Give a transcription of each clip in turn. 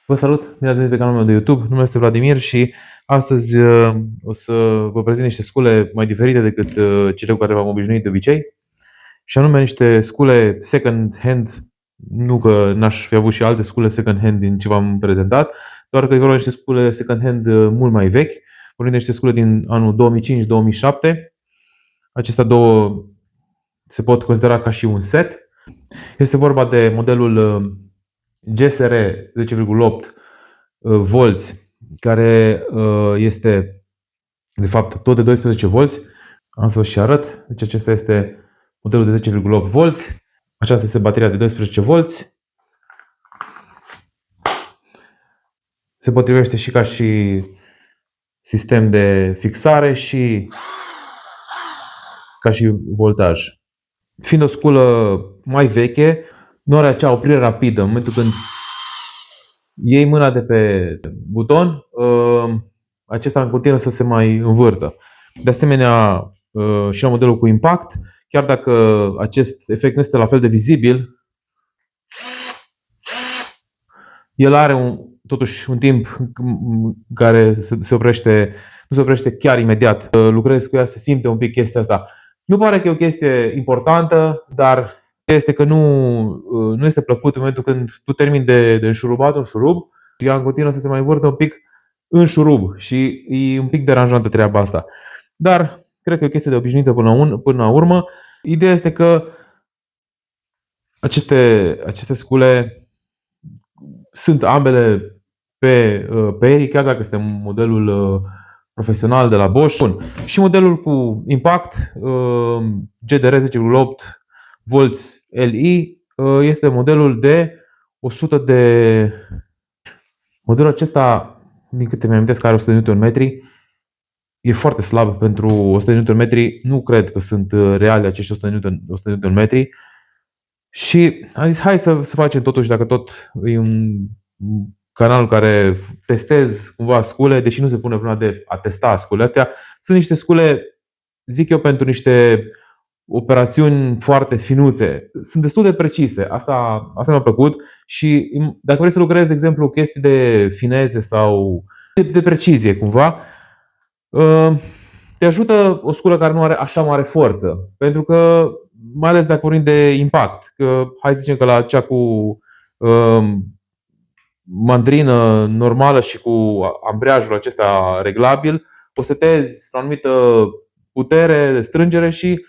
Vă salut! Bine ați venit pe canalul meu de YouTube. Numele este Vladimir și astăzi o să vă prezint niște scule mai diferite decât cele cu care v-am obișnuit de obicei. Și anume niște scule second hand. Nu că n-aș fi avut și alte scule second hand din ce v-am prezentat, doar că e vorba de niște scule second hand mult mai vechi. Vorbim de niște scule din anul 2005-2007. Acestea două se pot considera ca și un set. Este vorba de modelul GSR 10,8 volți, care este de fapt tot de 12 volți. Am să vă și arăt. Deci acesta este modelul de 10,8 volți. Aceasta este bateria de 12 volți. Se potrivește și ca și sistem de fixare și ca și voltaj. Fiind o sculă mai veche, nu are acea oprire rapidă. În momentul când iei mâna de pe buton, acesta continuă să se mai învârtă. De asemenea, și la modelul cu impact, chiar dacă acest efect nu este la fel de vizibil, el are totuși un timp care se oprește, nu se oprește chiar imediat. Lucrez cu ea, se simte un pic chestia asta. Nu pare că e o chestie importantă, dar este că nu este plăcut în momentul când tu termini de înșurubat un șurub și ea continuă să se mai învârtă un pic în șurub și e un pic deranjantă treaba asta. Dar cred că e o chestie de obișnuință până la urmă. Ideea este că aceste scule sunt ambele pe perii, chiar dacă este modelul profesional de la Bosch. Bun. Și modelul cu impact GDR 10,8 volți Li este modelul de 100 de... Modelul acesta, din câte mi-am amintesc, are 100 Nm. E foarte slab pentru 100 Nm. Nu cred că sunt reale acești 100 Nm. Și am zis, hai să facem totuși, dacă tot e un canal care testez cumva scule, deși nu se pune problema de a testa scule astea, sunt niște scule, zic eu, pentru niște operațiuni foarte finuțe. Sunt destul de precise. Asta mi-a plăcut și dacă vrei să lucrezi, de exemplu, chestii de finețe sau de precizie cumva, te ajută o sculă care nu are așa mare forță. Pentru că, mai ales dacă vorbim de impact, că hai să zicem că la cea cu mandrină normală și cu ambreiajul acesta reglabil, o să setezi la o anumită putere de strângere și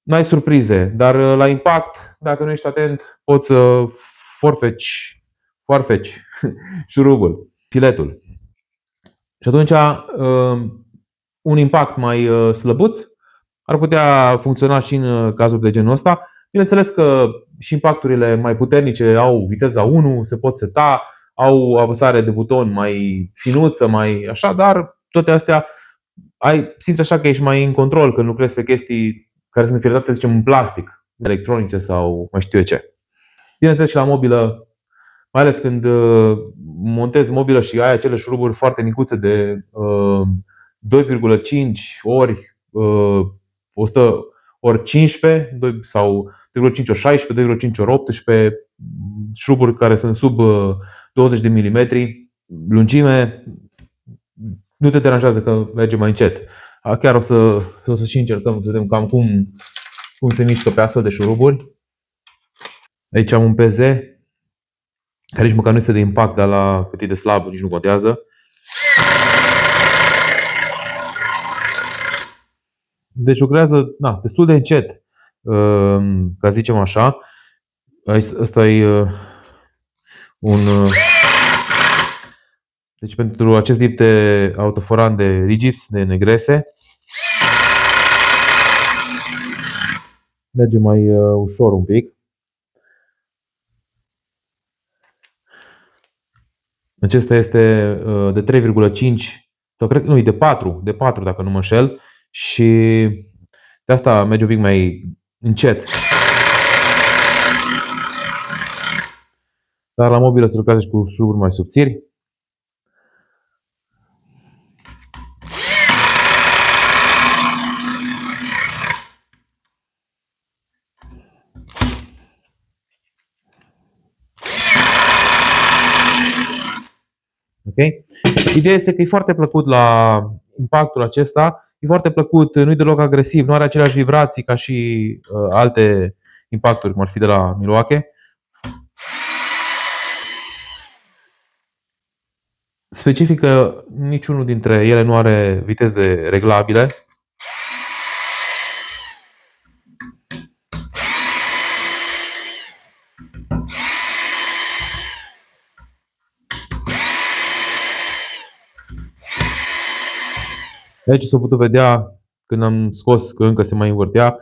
n-ai surprize. Dar la impact, dacă nu ești atent, poți să foarfeci șurubul, filetul. Și atunci un impact mai slăbuț ar putea funcționa și în cazuri de genul ăsta. Bineînțeles că și impacturile mai puternice au viteza 1, se pot seta, au apăsare de buton mai finuță, mai așa, dar toate astea simți așa că ești mai în control când lucrezi pe chestii care sunt înfiletate, zicem, în plastic, electronice sau mai știu eu ce. Bineînțeles și la mobilă, mai ales când montezi mobilă și ai acele șuruburi foarte micuțe de 2,5 ori 100 ori 15 sau 2,5 ori 16, 2,5 ori 18, șuruburi care sunt sub 20 de milimetri lungime, nu te deranjează că merge mai încet. Chiar o să și încercăm să vedem cam cum se mișcă pe astfel de șuruburi. Aici am un PZ care nici măcar nu este de impact, dar la cât e de slab, nici nu contează. Deci lucrează destul de încet, ca zicem așa. Ăsta e deci pentru acest tip de autoforan de rigips, de negrese, merge mai ușor un pic. Acesta este de 3,5 sau cred că nu, e de 4 dacă nu mă înșel, și de asta merge un pic mai încet. Dar la mobilă se lucrează și cu șuruburi mai subțiri. Okay? Ideea este că e foarte plăcut la impactul acesta, e foarte plăcut, nu e deloc agresiv, nu are aceleași vibrații ca și alte impacturi, cum ar fi de la Milwaukee. Specific că niciunul dintre ele nu are viteze reglabile. Aici s-a putut vedea când am scos că încă se mai învârtea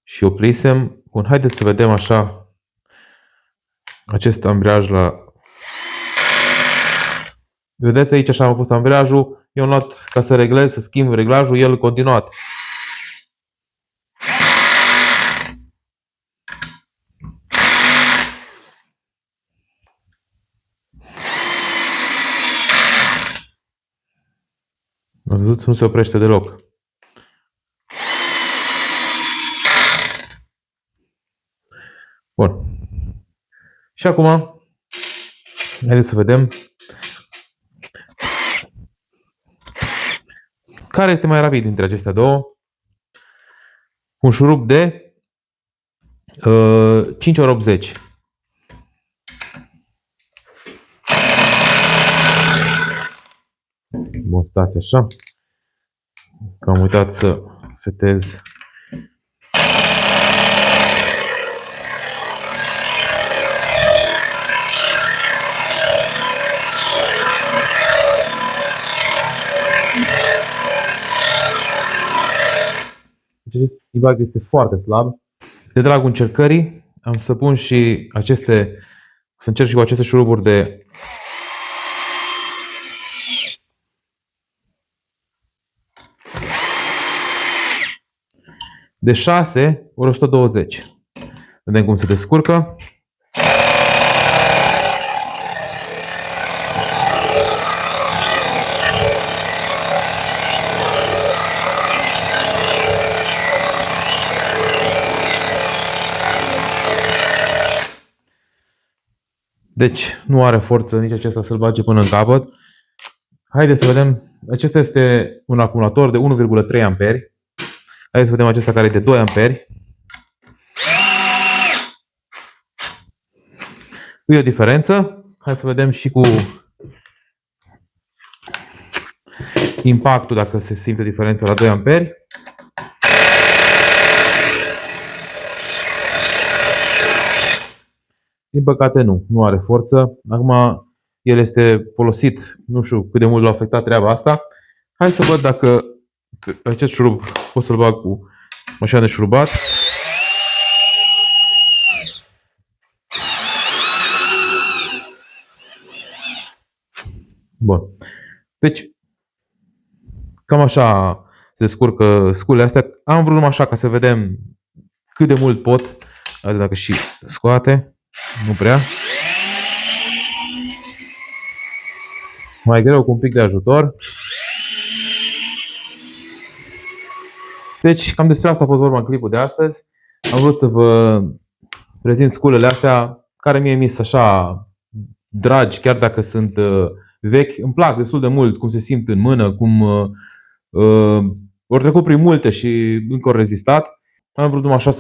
și oprisem. Bun, haideți să vedem așa acest ambreiaj la... Vedeți aici așa a fost ambreiajul. Eu am luat ca să reglez, să schimb reglajul, el continuat. Ați văzut? Nu se oprește deloc. Bun. Și acum, haideți să vedem care este mai rapid dintre acestea două. Un șurub de 5 ori 80. Bun, stați așa. Că am uitat să setez. Acest impact este foarte slab. De dragul încercării, am să pun și aceste, să încerc și cu aceste șuruburi de 6 ori 120. Vedem cum se descurcă. Deci nu are forță nici acesta să-l bage până în capăt. Haideți să vedem. Acesta este un acumulator de 1,3 amperi. Haideți să vedem acesta care e de 2 amperi. E o diferență. Hai să vedem și cu impactul, dacă se simte diferența la 2 amperi. Din păcate nu are forță. Acum el este folosit, nu știu cât de mult l-a afectat treaba asta. Hai să văd dacă acest șurub pot să-l bag cu mașina de șurubat. Bun. Deci, cam așa se descurcă sculele astea. Am vrut numai așa ca să vedem cât de mult pot. Azi dacă și scoate. Nu prea. Mai greu cu un pic de ajutor. Deci, cam despre asta a fost vorba în clipul de astăzi. Am vrut să vă prezint sculele astea, care mie mi sunt așa dragi, chiar dacă sunt vechi. Îmi plac destul de mult cum se simt în mână, cum ori trecut prin multe și încă au rezistat. Am vrut numai așa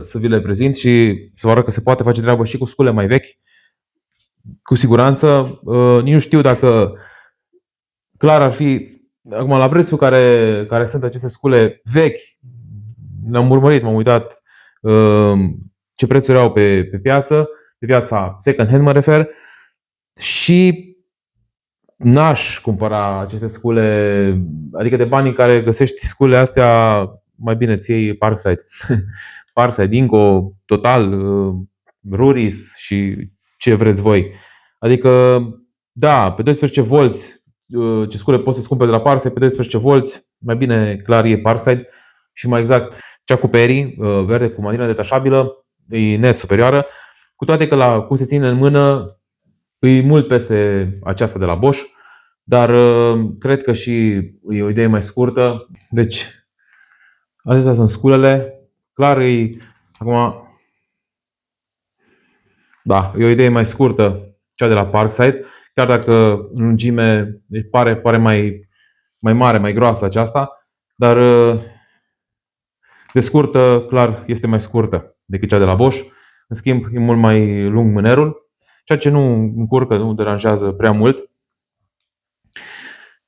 să vi le prezint și să vă arăt că se poate face treabă și cu scule mai vechi. Cu siguranță. Nici nu știu dacă clar ar fi acum la prețul care sunt aceste scule vechi. Le-am urmărit, m-am uitat ce prețuri au pe piață, pe piața second hand mă refer, și n-aș cumpăra aceste scule, adică de banii care găsești sculele astea, mai bine ți iei Parkside. Parkside, Inco, Total, Ruris și ce vreți voi. Adică, da, pe 12 volți, ce scule poți să-ți cumperi de la Parkside, pe 12 volți, mai bine clar e Parkside. Și mai exact, cea cu perii, verde cu manilă detașabilă, e net superioară. Cu toate că la cum se ține în mână, e mult peste aceasta de la Bosch. Dar cred că și e o idee mai scurtă. Deci, acestea sunt sculele. Clar, acum, da, e o idee mai scurtă, cea de la Parkside, chiar dacă în lungime pare mai mare, mai groasă aceasta, dar de scurtă, clar, este mai scurtă decât cea de la Bosch. În schimb, e mult mai lung mânerul, ceea ce nu încurcă, nu deranjează prea mult.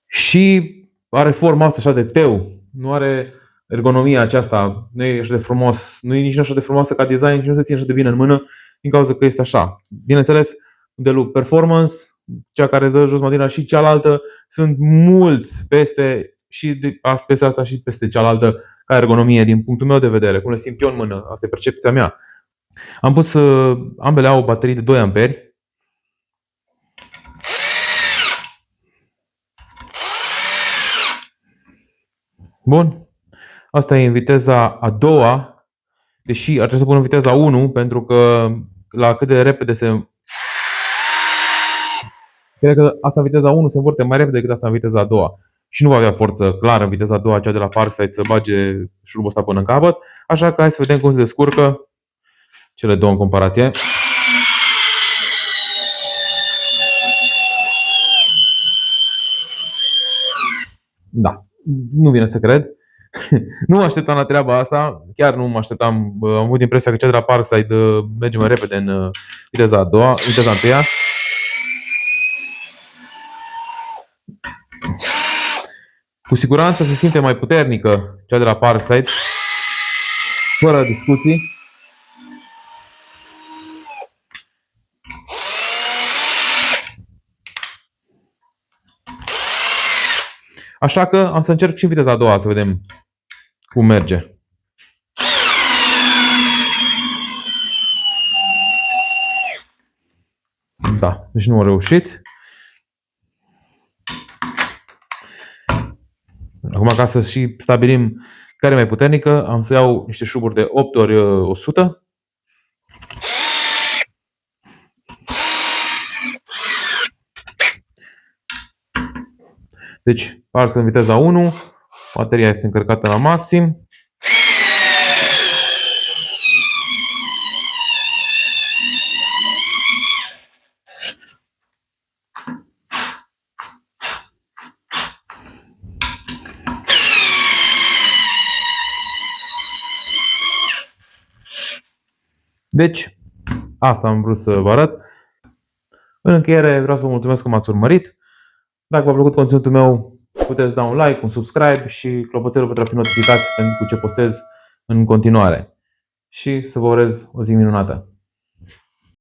Și are forma asta așa de teu, nu are ergonomia aceasta, nu e așa de frumos, nu e nici așa de frumoasă ca design și nu se ține așa de bine în mână din cauza că este așa. Bineînțeles, modelul Performance, cea care îți dă jos matina și cealaltă, sunt mult peste peste asta și peste cealaltă ca ergonomie din punctul meu de vedere, cum le simt eu în mână, asta e percepția mea. Am pus, ambele au baterii de 2 amperi. Bun. Asta e în viteza a doua, deși ar trebui să pun în viteza 1, pentru că la cât de repede cred că asta în viteza 1 se învârte mai repede decât asta în viteza a doua. Și nu va avea forță clară în viteza a doua, cea de la Parkside, să bage șurubul ăsta până în capăt. Așa că hai să vedem cum se descurcă cele două în comparație. Da, nu vine să cred. Nu mă așteptam la treaba asta, chiar nu mă așteptam. Am avut impresia că cea de la Parkside merge mai repede în viteza a doua, viteza întâia. Cu siguranță se simte mai puternică cea de la Parkside, fără discuții. Așa că am să încerc și în viteza a doua să vedem cum merge. Da, deci nu a reușit. Acum, ca să și stabilim care e mai puternică, am să iau niște șuruburi de 8 ori 100. Deci, pars în viteza 1, bateria este încărcată la maxim. Deci, asta am vrut să vă arăt. În încheiere, vreau să vă mulțumesc că m-ați urmărit. Dacă v-a plăcut conținutul meu, puteți da un like, un subscribe și clopoțelul pentru a fi notificați cu ce postez în continuare. Și să vă urez o zi minunată!